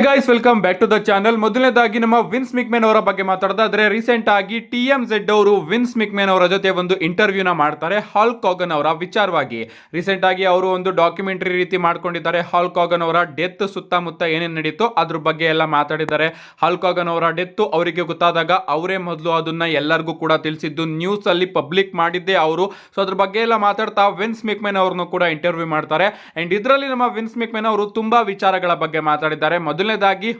Guys, welcome back to the channel. ಮೊದಲನೇದಾಗಿ ನಮ್ಮ Vince McMahon ಅವರ ಬಗ್ಗೆ ಮಾತಾಡೋದಾದ್ರೆ, ರೀಸೆಂಟ್ ಆಗಿ TMZ ಅವರು ವಿನ್ಸ್ ಮಿಕ್ಮೆನ್ ಅವರ ಜೊತೆ ಒಂದು ಇಂಟರ್ವ್ಯೂನ ಮಾಡ್ತಾರೆ ಹಾಲ್ಕ್ ಹೋಗನ್ ಅವರ ವಿಚಾರವಾಗಿ. ರೀಸೆಂಟ್ ಆಗಿ ಅವರು ಒಂದು ಡಾಕ್ಯುಮೆಂಟರಿ ರೀತಿ ಮಾಡ್ಕೊಂಡಿದ್ದಾರೆ. ಹಾಲ್ಕ್ ಹೋಗನ್ ಅವರ ಡೆತ್ ಸುತ್ತಮುತ್ತ ಏನೇನು ನಡೀತೋ ಅದ್ರ ಬಗ್ಗೆ ಎಲ್ಲ ಮಾತಾಡಿದ್ದಾರೆ. ಹಾಲ್ಕ್ ಹೋಗನ್ ಅವರ ಡೆತ್ ಅವರಿಗೆ ಗೊತ್ತಾದಾಗ ಅವರೇ ಮೊದಲು ಅದನ್ನ ಎಲ್ಲರಿಗೂ ಕೂಡ ತಿಳಿಸಿದ್ದು, ನ್ಯೂಸ್ ಅಲ್ಲಿ ಪಬ್ಲಿಕ್ ಮಾಡಿದ್ದೆ ಅವರು. ಸೊ ಅದ್ರ ಬಗ್ಗೆ ಎಲ್ಲ ಮಾತಾಡ್ತಾ ವಿನ್ಸ್ ಮಿಕ್ಮೆನ್ ಅವ್ರನ್ನು ಕೂಡ ಇಂಟರ್ವ್ಯೂ ಮಾಡ್ತಾರೆ. ಅಂಡ್ ಇದರಲ್ಲಿ ನಮ್ಮ ವಿನ್ಸ್ ಮಿಕ್ಮೆನ್ ಅವರು ತುಂಬಾ ವಿಚಾರಗಳ ಬಗ್ಗೆ ಮಾತಾಡಿದ್ದಾರೆ. ಮೊದಲನೇದಾಗಿ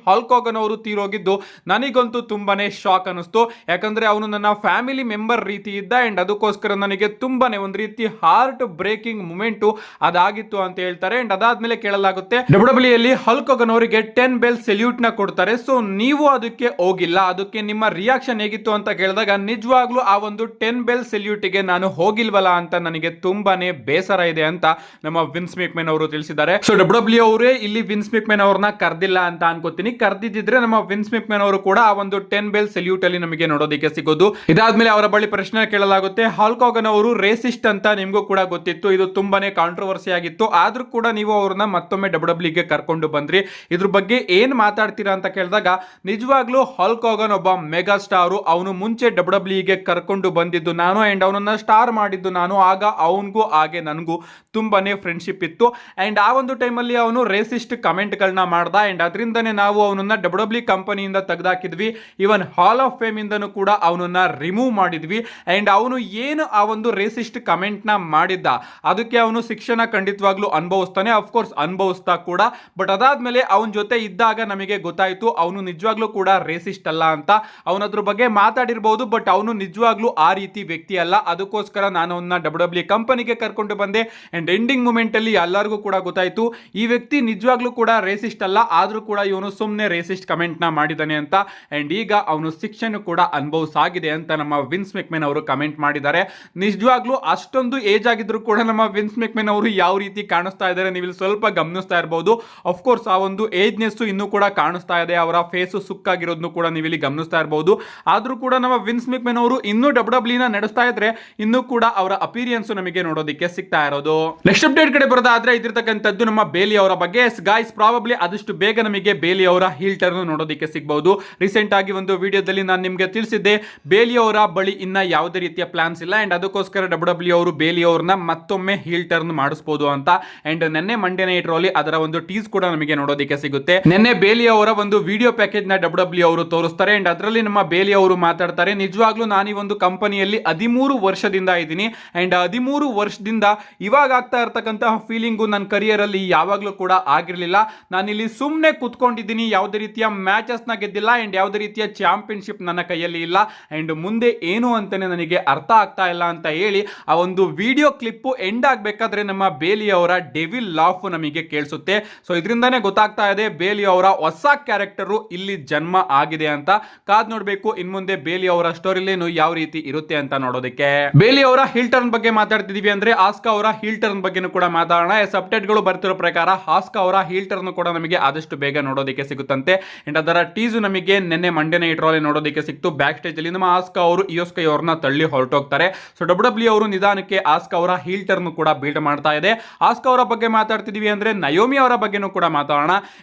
ಹಾಲ್ಕ್ ಹೋಗನ್ ಅವರು ತೀರೋಗಿದ್ದು ನನಗಂತೂ ತುಂಬಾನೇ ಶಾಕ್ ಅನಿಸ್ತು. ಯಾಕಂದ್ರೆ ಅವನು ನನ್ನ ಫ್ಯಾಮಿಲಿ ಮೆಂಬರ್ ರೀತಿ ಇದ್ದ. ಅಂಡ್ ಅದಕ್ಕೋಸ್ಕರ ನನಗೆ ತುಂಬಾನೇ ಒಂದು ರೀತಿ ಹಾರ್ಟ್ ಬ್ರೇಕಿಂಗ್ ಮೂಮೆಂಟ್ ಅದಾಗಿತ್ತು ಅಂತ ಹೇಳ್ತಾರೆ. ಅಂಡ್ ಅದಾದ್ಮೇಲೆ ಕೇಳಲಾಗುತ್ತೆ, WWE ಅಲ್ಲಿ ಹಾಲ್ಕ್ ಹೋಗನ್ ಅವರಿಗೆ 10 ಬೆಲ್ ಸೆಲ್ಯೂಟ್ ನ ಕೊಡ್ತಾರೆ. ಸೊ ನೀವು ಅದಕ್ಕೆ ಹೋಗಿಲ್ಲ, ಅದಕ್ಕೆ ನಿಮ್ಮ ರಿಯಾಕ್ಷನ್ ಹೇಗಿತ್ತು ಅಂತ ಕೇಳಿದಾಗ, ನಿಜವಾಗ್ಲೂ ಆ ಒಂದು 10 ಬೆಲ್ ಸೆಲ್ಯೂಟ್ ಗೆ ನಾನು ಹೋಗಿಲ್ವಲ್ಲ ಅಂತ ನನಗೆ ತುಂಬಾನೇ ಬೇಸರ ಇದೆ ಅಂತ ನಮ್ಮ ವಿನ್ಸ್ ಮಿಕ್ಮೆನ್ ಅವರು ತಿಳಿಸಿದ್ದಾರೆ. ಸೊ WWE ಅವರೇ ಇಲ್ಲಿ ವಿನ್ಸ್ ಮಿಕ್ಮೆನ್ ಅವ್ರನ್ನ ಕರ್ದಿಲ್ಲ ಅಂತ ಅನ್ಕೋತೀನಿ. ಕರ್ದಿದ್ರೆ ನಮ್ಮ ವಿನ್ಸ್ ಮಿಕ್ಮೆನ್ ಅವರು ಕೂಡ ಆ ಒಂದು 10 ಬೆಲ್ ಸೆಲ್ಯೂಟ್ ಅಲ್ಲಿ ನಮಗೆ ನೋಡೋದಕ್ಕೆ ಸಿಗೋದು. ಇದಾದ್ಮೇಲೆ ಅವರ ಬಳಿ ಪ್ರಶ್ನೆ ಕೇಳಲಾಗುತ್ತೆ, ಹಾಲ್ಕ್ ಹೋಗನ್ ಅವರು ರೇಸಿಸ್ಟ್ ಅಂತ ನಿಮ್ಗೂ ಕೂಡ ಗೊತ್ತಿತ್ತು, ಇದು ತುಂಬಾನೇ ಕಾಂಟ್ರವರ್ಸಿ ಆಗಿತ್ತು, ಆದ್ರೂ ಕೂಡ ನೀವು ಅವ್ರನ್ನ ಮತ್ತೊಮ್ಮೆ WWE ಗೆ ಕರ್ಕೊಂಡು ಬಂದ್ರಿ, ಇದ್ರ ಬಗ್ಗೆ ಏನ್ ಮಾತಾಡ್ತೀರಾ ಅಂತ ಕೇಳಿದಾಗ, ನಿಜವಾಗ್ಲೂ ಹಾಲ್ಕ್ ಹೋಗನ್ ಒಬ್ಬ ಮೆಗಾ ಸ್ಟಾರ್. ಅವನು ಮುಂಚೆ WWE ಗೆ ಕರ್ಕೊಂಡು ಬಂದಿದ್ದು ನಾನು, ಅಂಡ್ ಅವನನ್ನ ಸ್ಟಾರ್ ಮಾಡಿದ್ದು ನಾನು. ಆಗ ಅವನಿಗೂ ಹಾಗೆ ನನಗೂ ತುಂಬಾನೇ ಫ್ರೆಂಡ್ಶಿಪ್ ಇತ್ತು. ಅಂಡ್ ಆ ಒಂದು ಟೈಮಲ್ಲಿ ಅವನು ರೇಸಿಸ್ಟ್ ಕಮೆಂಟ್ ಗಳನ್ನ ಮಾಡ್ದ. ಅಂಡ್ ಅದರಿಂದನೇ ನಾವು ಅವನನ್ನ WWE ಕಂಪನಿಯಿಂದ ತೆಗೆದಾಕಿದ್ವಿ. ಇವನ್ ಹಾಲ್ ಆಫ್ ಫೇಮ್ ಇಂದನೂ ಕೂಡ ಅವನನ್ನ ರಿಮೂವ್ ಮಾಡಿದ್ವಿ. ಅಂಡ್ ಅವನು ಏನು ಆ ಒಂದು ರೇಸಿಸ್ಟ್ ಕಮೆಂಟ್ ನ ಮಾಡಿದ್ದ, ಅದಕ್ಕೆ ಅವನು ಶಿಕ್ಷಣ ಖಂಡಿತವಾಗ್ಲೂ ಅನುಭವಿಸ್ತಾನೆ, ಅಫ್ಕೋರ್ಸ್ ಅನುಭವಿಸ್ತಾ ಕೂಡ. ಬಟ್ ಅದಾದ್ಮೇಲೆ ಅವನ ಜೊತೆ ಇದ್ದಾಗ ನಮಗೆ ಗೊತ್ತಾಯ್ತು ಅವನು ನಿಜವಾಗ್ಲೂ ಕೂಡ ರೇಸಿಸ್ಟ್ ಅಲ್ಲ ಅಂತ. ಅವನದ್ರ ಬಗ್ಗೆ ಮಾತಾಡಿರ್ಬಹುದು, ಬಟ್ ಅವನು ನಿಜವಾಗ್ಲೂ ಆ ರೀತಿ ವ್ಯಕ್ತಿ ಅಲ್ಲ. ಅದಕ್ಕೋಸ್ಕರ ನಾನು ಅವನ್ನ WWE ಕಂಪನಿಗೆ ಕರ್ಕೊಂಡು ಬಂದೆ. ಅಂಡ್ ಎಂಡಿಂಗ್ ಮೂಮೆಂಟ್ ಅಲ್ಲಿ ಎಲ್ಲರಿಗೂ ಕೂಡ ಗೊತ್ತಾಯ್ತು ಈ ವ್ಯಕ್ತಿ ನಿಜವಾಗ್ಲೂ ಕೂಡ ರೇಸಿಸ್ಟ್ ಅಲ್ಲ, ಆದ್ರೂ ಕೂಡ ಇವನು ಸುಮ್ಮನೆ ರೇಸಿಸ್ಟ್ ಕಮೆಂಟ್ ನ ಮಾಡಿದಾನೆ ಅಂತ. ಅಂಡ್ ಈಗ ಅವನು ಶಿಕ್ಷಣ ಕೂಡ ಅನುಭವಿಸಾಗಿದೆ ಅಂತ ನಮ್ಮ ವಿನ್ಸ್ ಮಿಕ್ಮೆನ್ ಅವರು ಕಮೆಂಟ್ ಮಾಡಿದ್ದಾರೆ. ನಿಜವಾಗ್ಲೂ ಅಷ್ಟೊಂದು ಏಜ್ ಆಗಿದ್ರು ಕೂಡ ನಮ್ಮ ವಿನ್ಸ್ ಮಿಕ್ಮೆನ್ ಅವರು ಯಾವ ರೀತಿ ಕಾಣಿಸ್ತಾ ಇದ್ದಾರೆ ನೀವು ಇಲ್ಲಿ ಸ್ವಲ್ಪ ಗಮನಿಸ್ತಾ ಇರಬಹುದು. ಅಫ್ಕೋರ್ಸ್ ಆ ಒಂದು ಏಜ್ನೆಸ್ ಇನ್ನೂ ಕೂಡ ಕಾಣಿಸ್ತಾ ಇದೆ, ಅವರ ಫೇಸ್ ಸುಕ್ಕಾಗಿರೋದನ್ನು ಕೂಡ ನೀವು ಇಲ್ಲಿ ಗಮನಿಸ್ತಾ ಇರಬಹುದು. ಆದ್ರೂ ಕೂಡ ನಮ್ಮ ವಿನ್ಸ್ ಮಿಕ್ಮೆನ್ ಅವರು ಇನ್ನೂ WWE ನ ನಡೆಸ್ತಾ ಇದ್ರೆ ಇನ್ನೂ ಕೂಡ ಅವರ ಅಪಿರಿಯನ್ಸ್ ನಮಗೆ ನೋಡೋದಕ್ಕೆ ಸಿಗ್ತಾ ಇರೋದು. ನೆಕ್ಸ್ಟ್ ಅಪ್ಡೇಟ್ ಕಡೆ ಬರೋದಾದ್ರೆ ಇದಿರ್ತಕ್ಕಂಥದ್ದು ನಮ್ಮ ಬೇಲಿ ಅವರ ಬಗ್ಗೆ. ಗಾಯ್ಸ್, ಪ್ರಾಬಬ್ಲಿ ಆದಷ್ಟು ಬೇಗ ನಮಗೆ ಬೇಲಿ ಅವರ ಹೀಲ್ ಟರ್ನ್ ನೋಡೋದಕ್ಕೆ ಸಿಗಬಹುದು. ರೀಸೆಂಟ್ ಆಗಿ ಒಂದು ವಿಡಿಯೋದಲ್ಲಿ ನಾನು ನಿಮಗೆ ತಿಳಿಸಿದ್ದೆ, ಬೇಲಿ ಅವರ ಬಳಿ ಇನ್ನ ಯಾವುದೇ ರೀತಿಯ ಪ್ಲಾನ್ಸ್ ಇಲ್ಲ. ಅಂಡ್ ಅದಕ್ಕೋಸ್ಕರ WWE ಅವರು ಬೇಲಿ ಅವ್ರನ್ನ ಮತ್ತೊಮ್ಮೆ ಹೀಲ್ ಟರ್ನ್ ಮಾಡಿಸಬಹುದು ಅಂತ. ಅಂಡ್ ನಿನ್ನೆ ಮಂಡೇ ನೈಟ್ ರಲ್ಲಿ ಅದರ ಒಂದು ಟೀಸ್ ಕೂಡ ನಮಗೆ ನೋಡೋದಕ್ಕೆ ಸಿಗುತ್ತೆ. ನಿನ್ನೆ ಬೇಲಿ ಅವರ ಒಂದು ವಿಡಿಯೋ ಪ್ಯಾಕೇಜ್ ನ WWE ಅವರು ತೋರಿಸ್ತಾರೆ. ಅಂಡ್ ಅದರಲ್ಲಿ ನಮ್ಮ ಬೇಲಿ ಅವರು ಮಾತಾಡ್ತಾರೆ, ನಿಜವಾಗ್ಲೂ ನಾನು ಈ ಒಂದು ಕಂಪನಿಯಲ್ಲಿ 13 ವರ್ಷದಿಂದ ಇದ್ದೀನಿ. ಅಂಡ್ 13 ವರ್ಷದಿಂದ ಇವಾಗ ಆಗ್ತಾ ಇರತಕ್ಕಂತಹ ಫೀಲಿಂಗು ನನ್ನ ಕರಿಯರ್ ಅಲ್ಲಿ ಯಾವಾಗ್ಲೂ ಕೂಡ ಆಗಿರ್ಲಿಲ್ಲ. ನಾನಿಲ್ಲಿ ಸುಮ್ಮನೆ ಕುತ್ಕೊಂಡಿದ್ದೀನಿ, ಯಾವುದೇ ರೀತಿಯ ಮ್ಯಾಚಸ್ ನ ಗೆದ್ದಿಲ್ಲ. ಅಂಡ್ ಯಾವುದೇ ರೀತಿಯ ಚಾಂಪಿಯನ್ಶಿಪ್ ನನ್ನ ಕೈಯಲ್ಲಿ ಇಲ್ಲ. ಅಂಡ್ ಮುಂದೆ ಏನು ಅಂತಾನೆ ನನಗೆ ಅರ್ಥ ಆಗ್ತಾ ಇಲ್ಲ ಅಂತ ಹೇಳಿ ಆ ಒಂದು ವಿಡಿಯೋ ಕ್ಲಿಪ್ ಎಂಡ್ ಆಗ್ಬೇಕಾದ್ರೆ ನಮ್ಮ ಬೇಲಿ ಅವರ ಡೆವಿಲ್ ಲಾಫ್ ನಮಗೆ ಕೇಳಿಸುತ್ತೆ. ಸೊ ಇದರಿಂದಾನೇ ಗೊತ್ತಾಗ್ತಾ ಇದೆ ಬೇಲಿ ಅವರ ಹೊಸ ಕ್ಯಾರೆಕ್ಟರ್ ಇಲ್ಲಿ ಜನ್ಮ ಆಗಿದೆ ಅಂತ. ಕಾದ್ ನೋಡ್ಬೇಕು ಇನ್ ಮುಂದೆ ಬೇಲಿ ಅವರ ಸ್ಟೋರಿಲೇನು ಯಾವ ರೀತಿ ಇರುತ್ತೆ ಅಂತ ನೋಡೋದಕ್ಕೆ. ಬೇಲಿ ಅವರ ಹೀಲ್ ಟರ್ನ್ ಬಗ್ಗೆ ಮಾತಾಡ್ತಿದೀವಿ ಅಂದ್ರೆ ಆಸ್ಕಾ ಅವರ ಹೀಲ್ ಟರ್ನ್ ಬಗ್ಗೆ ಕೂಡ ಮಾತಾಡೋಣ. ಅಪ್ಡೇಟ್ ಗಳು ಬರ್ತಿರೋ ಪ್ರಕಾರ ಆಸ್ಕಾ ಅವರ ಹೀಲ್ ಟರ್ನ್ ಕೂಡ ನಮಗೆ ಆದಷ್ಟು ಬೇಗ ನೋಡೋದಕ್ಕೆ ಸಿಗುತ್ತಂತೆ. ಅಂಡ್ ಅದರ ಟೀಸು ನಮಗೆ ನಿನ್ನೆ ಮಂಡೇ ನೈಟ್ ರಲ್ಲಿ ನೋಡೋದಕ್ಕೆ ಸಿಕ್ತು. ಬ್ಯಾಕ್ ಸ್ಟೇಜ್ ಅಲ್ಲಿ ನಮ್ಮ ಆಸ್ಕಾ ಅವರು ಇಯೋಸ್ಕೈ ಅವ್ರನ್ನ ತಳ್ಳಿ ಹೊರಟೋಗ್ತಾರೆ. ಸೊ WWE ಅವರು ನಿಧಾನಕ್ಕೆ ಆಸ್ಕಾ ಅವರ ಹೀಲ್ ಟರ್ನ್ ಕೂಡ ಬಿಲ್ಡ್ ಮಾಡ್ತಾ ಇದೆ. ಆಸ್ಕಾ ಅವರ ಬಗ್ಗೆ ಮಾತಾಡ್ತಿದೀವಿ ಅಂದ್ರೆ ನಯೋಮಿ ಅವರ ಬಗ್ಗೆನೂ ಕೂಡ ಮಾತಾಡೋಣ.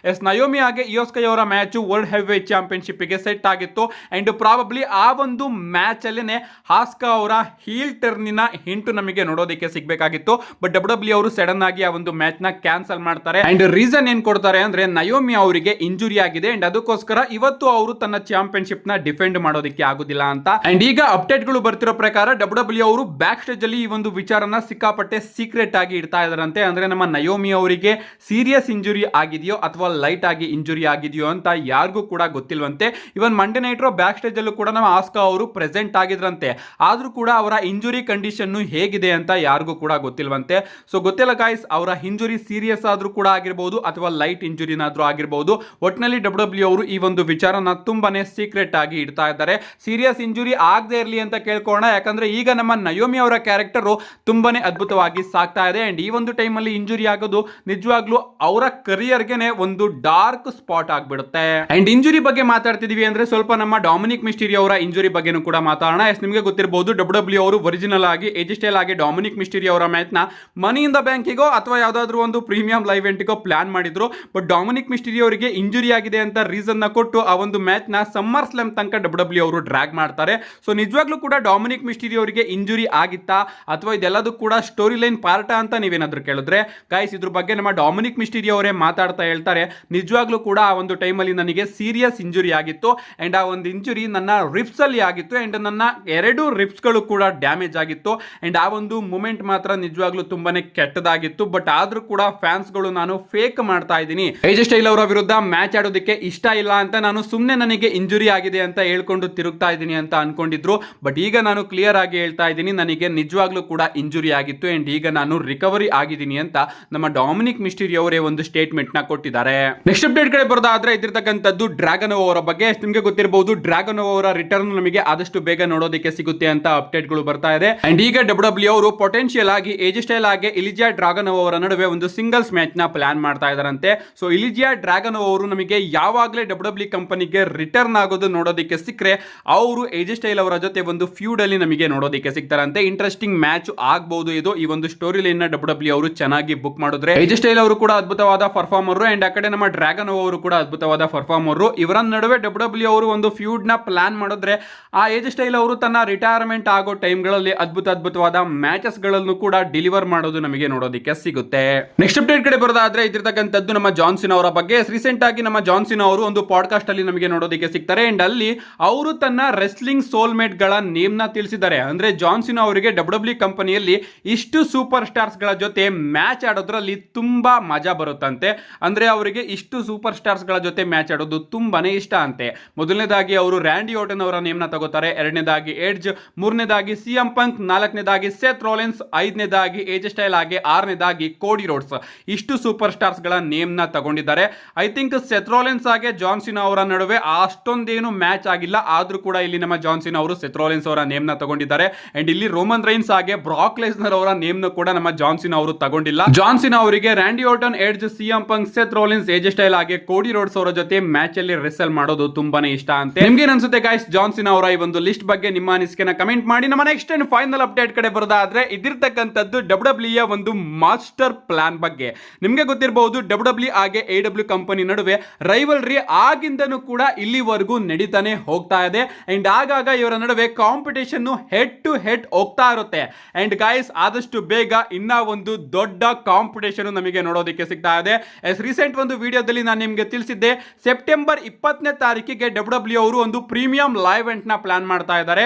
ನಯೋಮಿ ಹಾಗೆ ಇಯೋಸ್ಕೈ ಅವರ ಮ್ಯಾಚ್ ವರ್ಲ್ಡ್ ಹೆವಿವೇಟ್ ಚಾಂಪಿಯನ್ಶಿಪ್ ಗೆ ಸೆಟ್ ಆಗಿತ್ತು. ಅಂಡ್ ಪ್ರಾಬಬ್ಲಿ ಆ ಒಂದು ಮ್ಯಾಚ್ ಅಲ್ಲೇನೆ ಆಸ್ಕಾ ಅವರ ಹೀಲ್ ಟರ್ನಿನ ಹಿಂಟು ನಮಗೆ ನೋಡೋದಕ್ಕೆ ಸಿಗಬೇಕಾಗಿತ್ತು. ಬಟ್ WWE ಅವರು ಸಡನ್ ಆಗಿ ಆ ಒಂದು ಮ್ಯಾಚ್ ನ ಕ್ಯಾನ್ಸಲ್ ಮಾಡ್ತಾರೆ. ಅಂಡ್ ರೀಸನ್ ಏನ್ ಕೊಡ್ತಾರೆ ಅಂದ್ರೆ ನಯೋಮಿ ಅವರಿಗೆ ಇಂಜುರಿ ಆಗಿದೆ. ಅಂಡ್ ಅದಕ್ಕೋಸ್ಕರ ಇವತ್ತು ಅವರು ತನ್ನ ಚಾಂಪಿಯನ್ಶಿಪ್ ನ ಡಿಫೆಂಡ್ ಮಾಡೋದಕ್ಕೆ ಆಗುದಿಲ್ಲ ಅಂತ. ಅಂಡ್ ಈಗ ಅಪ್ಡೇಟ್ ಗಳು ಬರ್ತಿರೋ ಪ್ರಕಾರ WWE ಅವರು ಬ್ಯಾಕ್ ಸ್ಟೇಜ್ ಅಲ್ಲಿ ಈ ಒಂದು ವಿಚಾರನ ಸಿಕ್ಕಾಪಟ್ಟೆ ಸೀಕ್ರೆಟ್ ಆಗಿ ಇಡ್ತಾ ಇದಾರಂತೆ. ಅಂದ್ರೆ ನಮ್ಮ ನಯೋಮಿ ಅವರಿಗೆ ಸೀರಿಯಸ್ ಇಂಜುರಿ ಆಗಿದೆಯೋ ಅಥವಾ ಲೈಟ್ ಆಗಿ ಇಂಜುರಿ ಆಗಿದೆಯೋ ಅಂತ ಯಾರಿಗೂ ಕೂಡ ಗೊತ್ತಿಲ್ವಂತೆ. ಇವನ್ ಮಂಡೇ ನೈಟ್ ಬ್ಯಾಕ್ ಸ್ಟೇಜ್ ಅಲ್ಲೂ ಕೂಡ ನಮ್ಮ ಆಸ್ಕಾ ಅವರು ಪ್ರೆಸೆಂಟ್ ಆಗಿದ್ರಂತೆ. ಆದ್ರೂ ಕೂಡ ಅವರ ಇಂಜುರಿ ಕಂಡೀಷನ್ ಹೇಗಿದೆ ಅಂತ ಯಾರಿಗೂ ಕೂಡ ಗೊತ್ತಿಲ್ವಂತೆ. ಸೊ ಗೊತ್ತಿಲ್ಲ ಗಾಯ್ಸ್, ಅವರ ಇಂಜುರಿ ಸೀರಿಯಸ್ ಆದ್ರೂ ಕೂಡ ಆಗಿರಬಹುದು ಅಥವಾ ಲೈಟ್ ಇಂಜುರಿನಾದ್ರೂ ಆಗಿರಬಹುದು. ಒಟ್ಟಿನಲ್ಲಿ WWE ಅವರು ಈ ಒಂದು ವಿಚಾರನ ತುಂಬಾನೇ ಸೀಕ್ರೆಟ್ ಆಗಿ ಇಡ್ತಾ ಇದ್ದಾರೆ. ಸೀರಿಯಸ್ ಇಂಜುರಿ ಆಗದೆ ಇರಲಿ ಅಂತ ಕೇಳ್ಕೋಣ. ಯಾಕಂದ್ರೆ ಈಗ ನಮ್ಮ ನಯೋಮಿ ಅವರ ಕ್ಯಾರೆಕ್ಟರ್ ತುಂಬಾನೇ ಅದ್ಭುತವಾಗಿ ಸಾಕ್ತಾ ಇದೆ. ಅಂಡ್ ಈ ಒಂದು ಟೈಮ್ ಅಲ್ಲಿ ಇಂಜುರಿ ಆಗೋದು ನಿಜವಾಗ್ಲೂ ಅವರ ಕರಿಯರ್ಗೆನೆ ಒಂದು ಡಾರ್ಕ್ ಸ್ಪಾಟ್ ಆಗ್ಬಿಡುತ್ತೆ. ಅಂಡ್ ಇಂಜುರಿ ಬಗ್ಗೆ ಮಾತಾಡ್ತಿದೀವಿ ಅಂದ್ರೆ ಸ್ವಲ್ಪ ನಮ್ಮ ಡೊಮಿನಿಕ್ ಮಿಸ್ಟೀರಿಯೋ ಅವರ ಇಂಜುರಿ ಬಗ್ಗೆನೂ ಕೂಡ ಮಾತಾಡೋಣ. ನಿಮಗೆ ಗೊತ್ತಿರಬಹುದು WWE ಅವರು ಒರಿಜಿನಲ್ ಆಗಿ ಎಜಿಸ್ಟೈಲ್ ಆಗಿ ಡೊಮಿನಿಕ್ ಮಿಸ್ಟೀರಿಯೋ ಅವರ ಮ್ಯಾಚ್ ನ ಮನಿ ಇನ್ ದ ಬ್ಯಾಂಕಿಗೋ ಅಥವಾ ಯಾವ್ದಾದ್ರು ಒಂದು ಪ್ರೀಮಿಯಂ ಲೈವ್ ಇವೆಂಟ್ಗೋ ಪ್ಲಾನ್ ಮಾಡಿದ್ರು. ಬಟ್ ಡೊಮಿನಿಕ್ ಮಿಸ್ಟೀರಿಯೋ ಅವರಿಗೆ ಇಂಜುರಿ ಆಗಿದೆ ಅಂತ ರೀಸನ್ ನ ಕೊಟ್ಟು ಆ ಒಂದು ಮ್ಯಾಚ್ ನ ಸಮ್ಮರ್ ಸ್ಲಾಮ್ ತನಕ ಡಬ್ಲ್ಯೂ ಅವರು ಡ್ರ್ಯಾಗ್ ಮಾಡ್ತಾರೆ. ಸೊ ನಿಜವಾಗ್ಲೂ ಕೂಡ ಡೊಮಿನಿಕ್ ಮಿಸ್ಟೀರಿಯೋ ಅವರಿಗೆ ಇಂಜುರಿ ಆಗಿತ್ತಾ ಅಥವಾ ಇದೆಲ್ಲದೂ ಕೂಡ ಸ್ಟೋರಿ ಲೈನ್ ಪಾರ್ಟ್ ಅಂತ ನೀವೇನಾದ್ರೂ ಕೇಳಿದ್ರೆ ಗೈಸ್ ಇದ್ರ ಬಗ್ಗೆ ನಮ್ಮ ಡೊಮಿನಿಕ್ ಮಿಸ್ಟೀರಿಯೋ ಅವರೇ ಮಾತಾಡ್ತಾ ಹೇಳ್ತಾರೆ, ನಿಜವಾಗ್ಲೂ ಕೂಡ ಆ ಒಂದು ಟೈಮಲ್ಲಿ ನನಗೆ ಸೀರಿಯಸ್ ಇಂಜುರಿ ಆಗಿತ್ತು ಅಂಡ್ ಆ ಒಂದು ಇಂಜುರಿ ನನ್ನ ರಿಪ್ಸ್ ಅಲ್ಲಿ ಆಗಿತ್ತು ಅಂಡ್ ನನ್ನ 2 ರಿಪ್ಸ್ ಗಳು ಕೂಡ ಡ್ಯಾಮೇಜ್ ಆಗಿತ್ತು ಅಂಡ್ ಆ ಒಂದು ಮೂಮೆಂಟ್ ಮಾತ್ರ ನಿಜವಾಗ್ಲೂ ತುಂಬಾನೇ ಕೆಟ್ಟದಾಗಿತ್ತು. ಬಟ್ ಆದ್ರೂ ಕೂಡ ಫ್ಯಾನ್ಸ್ ಗಳು ನಾನು ಫೇಕ್ ಮಾಡ್ತಾ ಇದ್ದೀನಿ, ಏಜೆ ಸ್ಟೈಲ್ ಅವರ ವಿರುದ್ಧ ಮ್ಯಾಚ್ ಆಡೋದಕ್ಕೆ ಇಷ್ಟ ಇಲ್ಲ ಅಂತ ನಾನು ಸುಮ್ಮನೆ ನನಗೆ ಇಂಜುರಿ ಆಗಿದೆ ಅಂತ ಹೇಳ್ಕೊಂಡು ತಿರುಗ್ತಾ ಇದ್ದೀನಿ ಅಂತ ಅನ್ಕೊಂಡಿದ್ರು. ಬಟ್ ಈಗ ನಾನು ಕ್ಲಿಯರ್ ಆಗಿ ಹೇಳ್ತಾ ಇದ್ದೀನಿ, ನನಗೆ ನಿಜವಾಗ್ಲೂ ಕೂಡ ಇಂಜುರಿ ಆಗಿತ್ತು ಅಂಡ್ ಈಗ ನಾನು ರಿಕವರಿ ಆಗಿದ್ದೀನಿ ಅಂತ ನಮ್ಮ ಡೊಮಿನಿಕ್ ಮಿಸ್ಟೀರಿಯೋ ಅವರೇ ಒಂದು ಸ್ಟೇಟ್ಮೆಂಟ್ ನ ಕೊಟ್ಟಿದ್ದಾರೆ. ನೆಕ್ಸ್ಟ್ ಅಪ್ಡೇಟ್ ಕಡೆ ಬರೋದಾದ್ರೆ ಇದಿರ್ತಕ್ಕಂಥದ್ದು ಡ್ರ್ಯಾಗನೋವಾ ಅವರ ಬಗ್ಗೆ. ನಿಮಗೆ ಗೊತ್ತಿರಬಹುದು ಡ್ರ್ಯಾಗನೋವಾ ಅವರ ರಿಟರ್ನ್ ನಮಗೆ ಆದಷ್ಟು ಬೇಗ ನೋಡೋದಕ್ಕೆ ಸಿಗುತ್ತೆ ಅಂತ ಅಪ್ಡೇಟ್ ಗಳು ಬರ್ತಾ ಇದೆ ಅಂಡ್ ಈಗ ಡಬ್ಲ್ಯೂ ಅವರು ಪೊಟೆನ್ಶಿಯಲ್ ಆಗಿ ಏಜೆ ಸ್ಟೈಲ್ ಆಗಿ ಇಲಿಜಿಯಾ ಡ್ರ್ಯಾಗನೋವಾ ಅವರ ನಡುವೆ ಒಂದು ಸಿಂಗಲ್ಸ್ ಮ್ಯಾಚ್ ನ ಪ್ಲಾನ್ ಮಾಡ್ತಾ ಇದಾರಂತೆ. ಸೊ ಇಲಿಜಿಯಾ ಡ್ರ್ಯಾಗನೋವಾ ಅವರು ನಮಗೆ ಯಾವಾಗಲೇ ಡಬ್ಲ್ಯೂ ಕಂಪನಿಗೆ ರಿಟರ್ನ್ ಆಗೋದು ನೋಡೋದಕ್ಕೆ ಸಿಕ್ಕರೆ ಅವರು ಏಜೆ ಸ್ಟೈಲ್ ಅವರ ಜೊತೆ ಒಂದು ಫ್ಯೂಡ್ ಅಲ್ಲಿ ನಮಗೆ ನೋಡೋದಕ್ಕೆ ಸಿಗ್ತಾರಂತೆ. ಇಂಟ್ರೆಸ್ಟಿಂಗ್ ಮ್ಯಾಚ್ ಆಗಬಹುದು ಇದು. ಈ ಒಂದು ಸ್ಟೋರಿ ಲೈನ್ ನ ಡಬ್ಲ್ಯೂ ಅವರು ಚೆನ್ನಾಗಿ ಬುಕ್ ಮಾಡಿದ್ರೆ ಏಜೆ ಸ್ಟೈಲ್ ಅವರು ಕೂಡ ಅದ್ಭುತವಾದ ಪರ್ಫಾರ್ಮರ್ ಅಂಡ್ ಆ ಕಡೆ ನಮ್ಮ ಡ್ರ್ಯಾಗನೋವಾ ಅವರು ಕೂಡ ಅದ್ಭುತವಾದ ಪರ್ಫಾರ್ಮರ್. ಇವರ ನಡುವೆ ಡಬ್ಲ್ಯೂ ಅವರು ಒಂದು ಫ್ಯೂಡ್ ನ ಪ್ಲಾನ್ ಮಾಡಿದ್ರೆ ಆ ಏಜೆ ಸ್ಟೈಲ್ ಅವರು ತನ್ನ ರಿಟೈರ್ಮೆಂಟ್ ಆಗೋ ಟೈಮ್ಗಳಲ್ಲಿ ಅದ್ಭುತವಾದ ಮ್ಯಾಚಸ್ ಗಳನ್ನು ಕೂಡ ಡೆಲಿವರ್ ಮಾಡೋದು ನಮಗೆ ನೋಡೋದಕ್ಕೆ ಸಿಗುತ್ತೆ. ನೆಕ್ಸ್ಟ್ ಅಪ್ಡೇಟ್ ಕಡೆ ಬರೋದಾದ್ರೆ ಇದಿರ್ತಕ್ಕಂಥದ್ದು ನಮ್ಮ ಜಾನ್ ಸಿನಾ ಅವರ ಬಗ್ಗೆ. ರೀಸೆಂಟ್ ಆಗಿ ನಮ್ಮ ಜಾನ್ ಸಿನಾ ಅವರು ಒಂದು ಪಾಡ್ಕಾಸ್ಟ್ ಅಲ್ಲಿ ನಮಗೆ ನೋಡೋದಕ್ಕೆ ಸಿಗ್ತಾರೆ ಅಂಡ್ ಅಲ್ಲಿ ಅವರು ತನ್ನ ರೆಸ್ಲಿಂಗ್ ಸೋಲ್ಮೇಟ್ ಗಳ ನೇಮ್ ನ ತಿಳಿಸಿದ್ದಾರೆ. ಅಂದ್ರೆ ಜಾನ್ ಸಿನಾ ಅವರಿಗೆ ಡಬ್ಲ್ಯೂ ಕಂಪನಿಯಲ್ಲಿ ಇಷ್ಟು ಸೂಪರ್ ಸ್ಟಾರ್ಸ್ ಗಳ ಜೊತೆ ಮ್ಯಾಚ್ ಆಡೋದ್ರಲ್ಲಿ ತುಂಬಾ ಮಜಾ ಬರುತ್ತಂತೆ. ಅಂದ್ರೆ ಅವರಿಗೆ ಇಷ್ಟು ಸೂಪರ್ ಸ್ಟಾರ್ಸ್ ಗಳ ಜೊತೆ ಮ್ಯಾಚ್ ಆಡೋದು ತುಂಬಾನೇ ಇಷ್ಟ ಅಂತೆ. ಮೊದಲನೇದಾಗಿ ಅವರು ರ್ಯಾಂಡಿ ಆರ್ಟನ್ ಅವರ ನೇಮ್ ನ ತಗೋತಾರೆ, ಎರಡನೇದಾಗಿ ಎಡ್ಜ್, ಮೂರನೇದಾಗಿ ಸಿಎಂ ಪಂಕ್, ನಾಲ್ಕನೇದಾಗಿ ಸೆತ್ ರೋಲೆನ್ಸ್, ಐದನೇದಾಗಿ ಏಜೆ ಸ್ಟೈಲ್ ಆಗಿ, ಆರನೇದಾಗಿ ಕೋಡಿ ರೋಡ್ಸ್. ಇಷ್ಟು ಸೂಪರ್ ಸ್ಟಾರ್ಸ್ ಗಳ ನೇಮ್ ನ ತಗೊಂಡಿದ್ದಾರೆ. ಐ ಥಿಂಕ್ ಸೆತ್ ರೋಲೆನ್ಸ್ ಆಗಿ ಜಾನ್ ಸಿನಾ ಅವರ ನಡುವೆ ಅಷ್ಟೊಂದೇನು ಮ್ಯಾಚ್ ಆಗಿಲ್ಲ, ಆದ್ರೂ ಕೂಡ ಇಲ್ಲಿ ನಮ್ಮ ಜಾನ್ ಸಿನಾ ಅವರು ಸೆತ್ ರೋಲೆನ್ಸ್ ಅವರ ನೇಮ್ ನ ತಗೊಂಡಿದ್ದಾರೆ ಅಂಡ್ ಇಲ್ಲಿ ರೋಮನ್ ರೈನ್ಸ್ ಆಗಿ ಬ್ರಾಕ್ ಲೆಸ್ನರ್ ಅವರ ನೇಮ್ ನ ಕೂಡ ನಮ್ಮ ಜಾನ್ ಸಿನಾ ಅವರು ತಗೊಂಡಿಲ್ಲ. ಜಾನ್ ಸಿನಾ ಅವರಿಗೆ Randy Orton, Edge, CM Punk, Seth Rollins, AJ Styles ಆಗಿ ಕೋಡಿ ರೋಡ್ಸ್ ಅವರ ಜೊತೆ ಮ್ಯಾಚ್ ಅಲ್ಲಿ ರೆಸಲ್ ಮಾಡೋದು ತುಂಬಾನೇ ಇಷ್ಟ ಅಂತೆ. ನಿಮ್ಗೆ ಅನ್ಸುತ್ತೆ ಗೈಸ್ ಜಾನ್ ಸಿನಾ ಅವರ ಈ ಒಂದು ಲಿಸ್ಟ್ ಬಗ್ಗೆ ನಿಮ್ಮ ಅನಿಸಿಕೆನ ಕಮೆಂಟ್ ಮಾಡಿ. ನಮ್ಮ ನೆಕ್ಸ್ಟ್ ಅಂಡ್ ಫೈನಲ್ ಅಪ್ಡೇಟ್ ಕಡೆ ಬರೋದಾದ್ರೆ ಇದಿರ್ತಕ್ಕಂಥದ್ದು ಡಬ್ಲ್ಯೂ ಒಂದು ಮಾಸ್ಟರ್ ಪ್ಲಾನ್ ಬಗ್ಗೆ. ನಿಮ್ಗೆ ಗೊತ್ತಿರಬಹುದು ಡಬ್ಲ್ಯೂ ಹಾಗೆ ಎಡಬ್ಲ್ಯೂ ಕಂಪನಿ ನಡುವೆ ರೈವಲ್ರಿ ಆಗಿಂದನೂ ಕೂಡ ಇಲ್ಲಿವರೆಗೂ ನಡೀತಾನೆ ಹೋಗ್ತಾ ಇದೆ ಅಂಡ್ ಆಗಾಗ ಇವರ ನಡುವೆ ಕಾಂಪಿಟೇಷನ್ ಹೆಡ್ ಟು ಹೆಡ್ ಹೋಗ್ತಾ ಇರುತ್ತೆ ಅಂಡ್ ಗೈಸ್ ಆದಷ್ಟು ಬೇಗ ಇನ್ನ ಒಂದು ದೊಡ್ಡ ಕಾಂಪಿಟೇಷನ್ ನಮಗೆ ನೋಡೋದಕ್ಕೆ ಸಿಗ್ತಾ ಇದೆ. ರೀಸೆಂಟ್ ಒಂದು ವಿಡಿಯೋದಲ್ಲಿ ನಾನು ನಿಮಗೆ ತಿಳಿಸಿದ್ದೆ, ಸೆಪ್ಟೆಂಬರ್ 20ನೇ ತಾರೀಕಿಗೆ ಡಬ್ಲ್ಯೂ ಅವರು ಒಂದು ಪ್ರೀಮಿಯಂ ಲೈವ್ ಇವೆಂಟ್ ನ ಪ್ಲಾನ್ ಮಾಡ್ತಾ ಇದ್ದಾರೆ.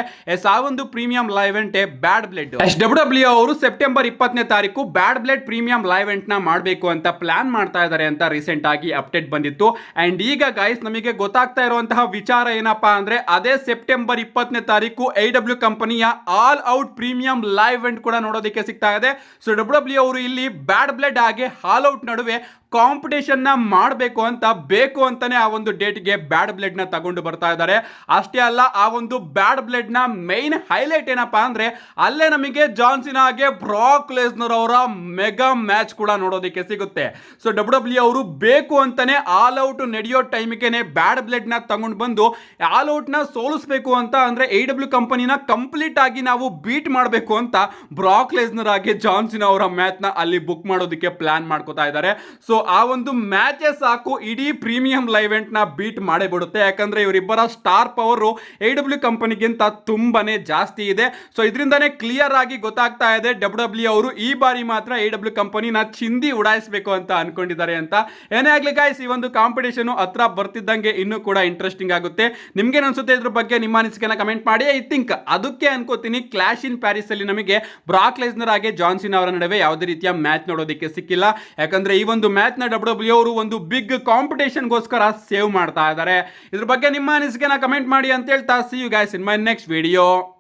ಆ ಒಂದು premium live event bad blood. W ಅವರು ಸೆಪ್ಟೆಂಬರ್ 20ನೇ ತಾರೀಕು bad blood premium live event ನ ಮಾಡಬೇಕು ಅಂತ ಪ್ಲಾನ್ ಮಾಡ್ತಾ ಇದ್ದಾರೆ ಅಂತ ರೀಸೆಂಟ್ ಆಗಿ ಅಪ್ಡೇಟ್ ಬಂದಿತ್ತು ಅಂಡ್ ಈಗ ಗೈಸ್ ನಮಗೆ ಗೊತ್ತಾಗ್ತಾ ಇರುವಂತಹ ವಿಚಾರ ಏನಪ್ಪಾ ಅಂದ್ರೆ ಅದೇ ಸೆಪ್ಟೆಂಬರ್ 20ನೇ ತಾರೀಕು ಎಡಬ್ಲ್ಯೂ ಕಂಪನಿಯ all out premium live event ಕೂಡ ನೋಡೋದಕ್ಕೆ ಸಿಗ್ತಾ ಇದೆ. ಸೊ ಡಬ್ಲ್ಯೂ ಅವರು ಇಲ್ಲಿ ಬ್ಯಾಡ್ ಬ್ಲಡ್ ಹಾಗೆ ಆಲ್ ಔಟ್ ನಡುವೆ ಕಾಂಪಿಟೇಷನ್ ನ ಮಾಡಬೇಕು ಅಂತ ಬೇಕು ಅಂತಾನೆ ಆ ಒಂದು ಡೇಟ್ಗೆ ಬ್ಯಾಡ್ ಬ್ಲಡ್ ನ ತಗೊಂಡು ಬರ್ತಾ ಇದ್ದಾರೆ. ಅಷ್ಟೇ ಅಲ್ಲ, ಆ ಒಂದು ಬ್ಯಾಡ್ ಬ್ಲಡ್ ನ ಮೈನ್ ಹೈಲೈಟ್ ಏನಪ್ಪಾ ಅಂದ್ರೆ ಅಲ್ಲೇ ನಮಗೆ ಜಾನ್ ಸಿನಾಗೆ ಬ್ರಾಕ್ ಲೆಸ್ನರ್ ಅವರ ಮೆಗಾ ಮ್ಯಾಚ್ ಕೂಡ ನೋಡೋದಕ್ಕೆ ಸಿಗುತ್ತೆ. ಸೊ ಡಬ್ಲ್ಯೂ ಅವರು ಬೇಕು ಅಂತಾನೆ ಆಲ್ ಔಟ್ ನಡೆಯೋ ಟೈಮಿಗೆ ಬ್ಯಾಡ್ ಬ್ಲಡ್ ನ ತಗೊಂಡು ಬಂದು ಆಲ್ ಔಟ್ ನ ಸೋಲಿಸಬೇಕು ಅಂತ, ಅಂದ್ರೆ ಎಡಬ್ಲ್ಯೂ ಕಂಪನಿನ ಕಂಪ್ಲೀಟ್ ಆಗಿ ನಾವು ಬೀಟ್ ಮಾಡಬೇಕು ಅಂತ ಬ್ರಾಕ್ ಲೆಸ್ನರ್ ಆಗಿ ಜಾನ್ ಸಿನಾ ಅವರ ಮ್ಯಾಚ್ ನ ಅಲ್ಲಿ ಬುಕ್ ಮಾಡೋದಕ್ಕೆ ಪ್ಲಾನ್ ಮಾಡ್ಕೋತಾ ಇದ್ದಾರೆ. ಸೊ ಆ ಒಂದು ಮ್ಯಾಚಸ್ ಸಾಕು ಇಡೀ ಪ್ರೀಮಿಯಂ ಲೈವ್ ಇವೆಂಟ್ ನ ಬೀಟ್ ಮಾಡೇ ಬಿಡುತ್ತೆ. ಯಾಕಂದ್ರೆ ಇವರಿಬ್ಬರ ಸ್ಟಾರ್ ಪವರ್ ಎಡಬ್ಲ್ಯೂ ಕಂಪನಿಗಿಂತ ತುಂಬಾನೇ ಜಾಸ್ತಿ ಇದೆ. ಸೊ ಇದರಿಂದಾನೇ ಕ್ಲಿಯರ್ ಆಗಿ ಗೊತ್ತಾಗ್ತಾ ಇದೆ ಡಬ್ಲ್ಯೂ ಅವರು ಈ ಬಾರಿ ಮಾತ್ರ ಎಡಬ್ಲ್ಯೂ ಕಂಪನಿನ ಚಿಂದಿ ಉಡಾಯಿಸಬೇಕು ಅಂತ ಅನ್ಕೊಂಡಿದ್ದಾರೆ ಅಂತ. ಏನೇ ಆಗ್ಲಿ ಗೈಸ್, ಈ ಒಂದು ಕಾಂಪಿಟೇಷನ್ ಹತ್ರ ಬರ್ತಿದ್ದಂಗೆ ಇನ್ನೂ ಕೂಡ ಇಂಟ್ರೆಸ್ಟಿಂಗ್ ಆಗುತ್ತೆ. ನಿಮ್ಗೆ ಅನ್ಸುತ್ತೆ ಇದ್ರ ಬಗ್ಗೆ ನಿಮ್ಮ ಅನಿಸಿಕೆನ ಕಮೆಂಟ್ ಮಾಡಿ. ಐ ಥಿಂಕ್ ಅದಕ್ಕೆ ಅನ್ಕೋತೀನಿ ಕ್ಲಾಶ್ ಇನ್ ಪ್ಯಾರಿಸ್ ಅಲ್ಲಿ ನಮಗೆ ಬ್ರಾಕ್ ಲೆಸ್ನರ್ ಹಾಗೆ ಜಾನ್ ಸಿನಾ ಅವರ ನಡುವೆ ಯಾವುದೇ ರೀತಿಯ ಮ್ಯಾಚ್ ನೋಡೋದಕ್ಕೆ ಸಿಕ್ಕಿಲ್ಲ. ಯಾಕಂದ್ರೆ ಈ ಒಂದು ಮ್ಯಾಚ್ ನ ಡಬ್ಲ್ಯೂ ಅವರು ಒಂದು ಬಿಗ್ ಕಾಂಪಿಟೇಷನ್ ಗೋಸ್ಕರ ಸೇವ್ ಮಾಡ್ತಾ ಇದ್ದಾರೆ. ಇದ್ರ ಬಗ್ಗೆ ನಿಮ್ಮ ಅನಿಸಿಕೆನ ಕಮೆಂಟ್ ಮಾಡಿ ಅಂತ ಹೇಳ್ತಾ, see you guys in my next video.